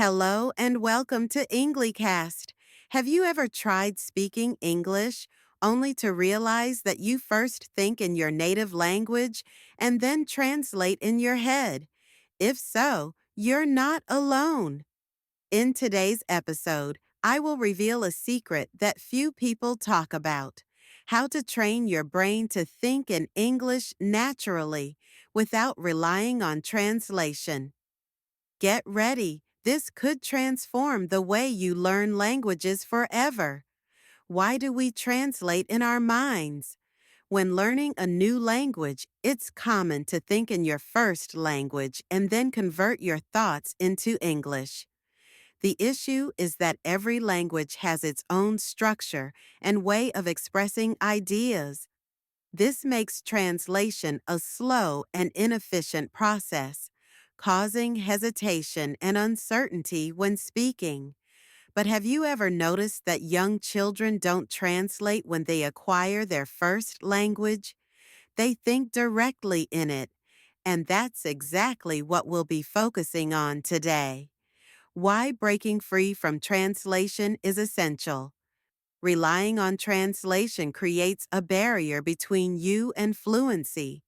Hello and welcome to Englicast. Have you ever tried speaking English only to realize that you first think in your native language and then translate in your head? If so, you're not alone. In today's episode, I will reveal a secret that few people talk about: how to train your brain to think in English naturally without relying on translation. Get ready. This could transform the way you learn languages forever. Why do we translate in our minds? When learning a new language, it's common to think in your first language and then convert your thoughts into English. The issue is that every language has its own structure and way of expressing ideas. This makes translation a slow and inefficient process, causing hesitation and uncertainty when speaking. But have you ever noticed that young children don't translate when they acquire their first language? They think directly in it, and that's exactly what we'll be focusing on today. Why breaking free from translation is essential. Relying on translation creates a barrier between you and fluency.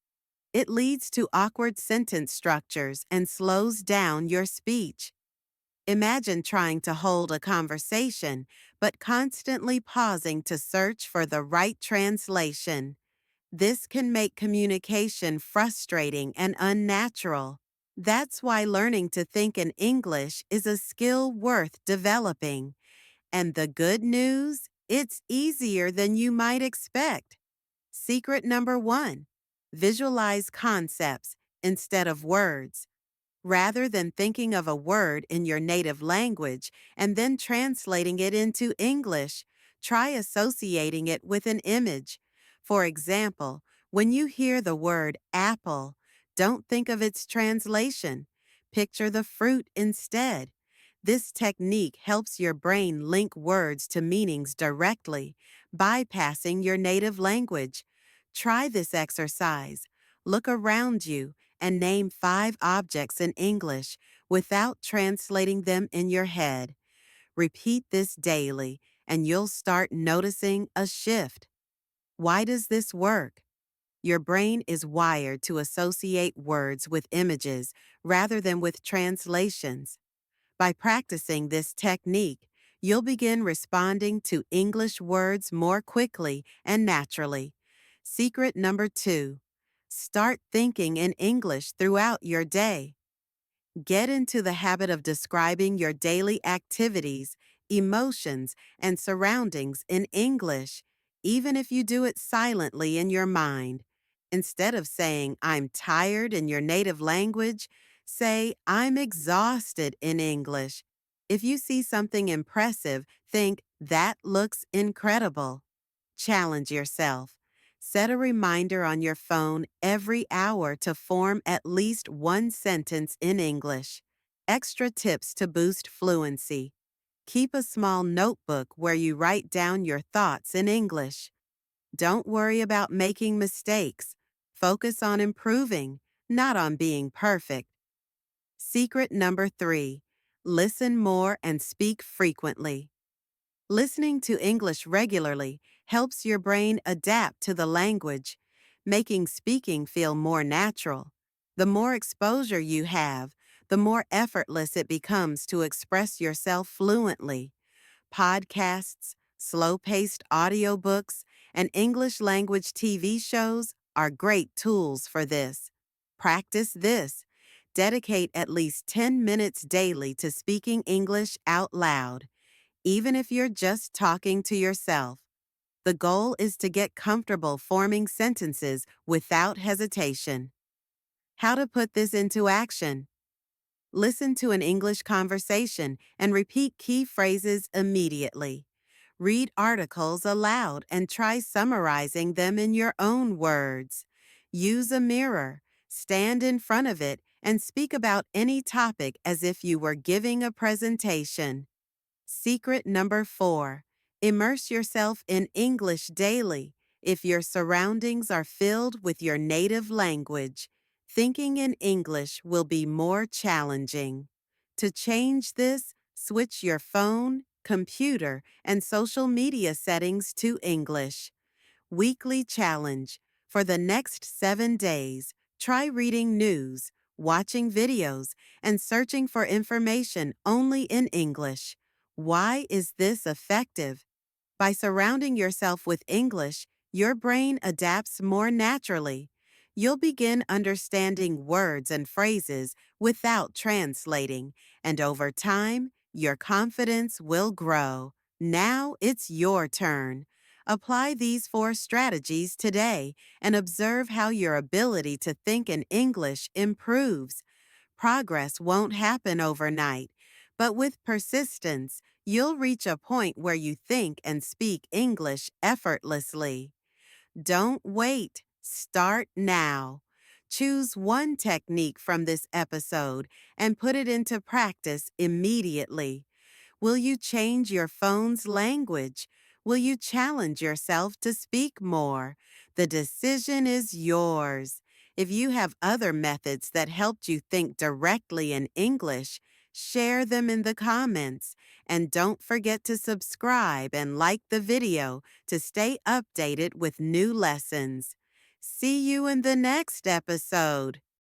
It leads to awkward sentence structures and slows down your speech. Imagine trying to hold a conversation, but constantly pausing to search for the right translation. This can make communication frustrating and unnatural. That's why learning to think in English is a skill worth developing. And the good news? It's easier than you might expect. Secret number one: visualize concepts instead of words. Rather than thinking of a word in your native language and then translating it into English, try associating it with an image. For example, when you hear the word apple, don't think of its translation. Picture the fruit instead. This technique helps your brain link words to meanings directly, bypassing your native language. Try this exercise. Look around you and name 5 objects in English without translating them in your head. Repeat this daily, and you'll start noticing a shift. Why does this work? Your brain is wired to associate words with images rather than with translations. By practicing this technique, you'll begin responding to English words more quickly and naturally. Secret number 2: start thinking in English throughout your day. Get into the habit of describing your daily activities, emotions, and surroundings in English, even if you do it silently in your mind. Instead of saying, "I'm tired" in your native language, say, "I'm exhausted" in English. If you see something impressive, think, "That looks incredible." Challenge yourself. Set a reminder on your phone every hour to form at least one sentence in English. Extra tips to boost fluency. Keep a small notebook where you write down your thoughts in English. Don't worry about making mistakes. Focus on improving, not on being perfect. Secret number 3: listen more and speak frequently. Listening to English regularly helps your brain adapt to the language, making speaking feel more natural. The more exposure you have, the more effortless it becomes to express yourself fluently. Podcasts, slow-paced audiobooks, and English language TV shows are great tools for this. Practice this. Dedicate at least 10 minutes daily to speaking English out loud, even if you're just talking to yourself. The goal is to get comfortable forming sentences without hesitation. How to put this into action? Listen to an English conversation and repeat key phrases immediately. Read articles aloud and try summarizing them in your own words. Use a mirror. Stand in front of it and speak about any topic as if you were giving a presentation. Secret number 4: immerse yourself in English daily. If your surroundings are filled with your native language, thinking in English will be more challenging. To change this, switch your phone, computer, and social media settings to English. Weekly challenge. For the next 7 days, try reading news, watching videos, and searching for information only in English. Why is this effective? By surrounding yourself with English, your brain adapts more naturally. You'll begin understanding words and phrases without translating, and over time, your confidence will grow. Now it's your turn. Apply these 4 strategies today and observe how your ability to think in English improves. Progress won't happen overnight, but with persistence, you'll reach a point where you think and speak English effortlessly. Don't wait. Start now. Choose one technique from this episode and put it into practice immediately. Will you change your phone's language? Will you challenge yourself to speak more? The decision is yours. If you have other methods that helped you think directly in English, share them in the comments. And don't forget to subscribe and like the video to stay updated with new lessons. See you in the next episode.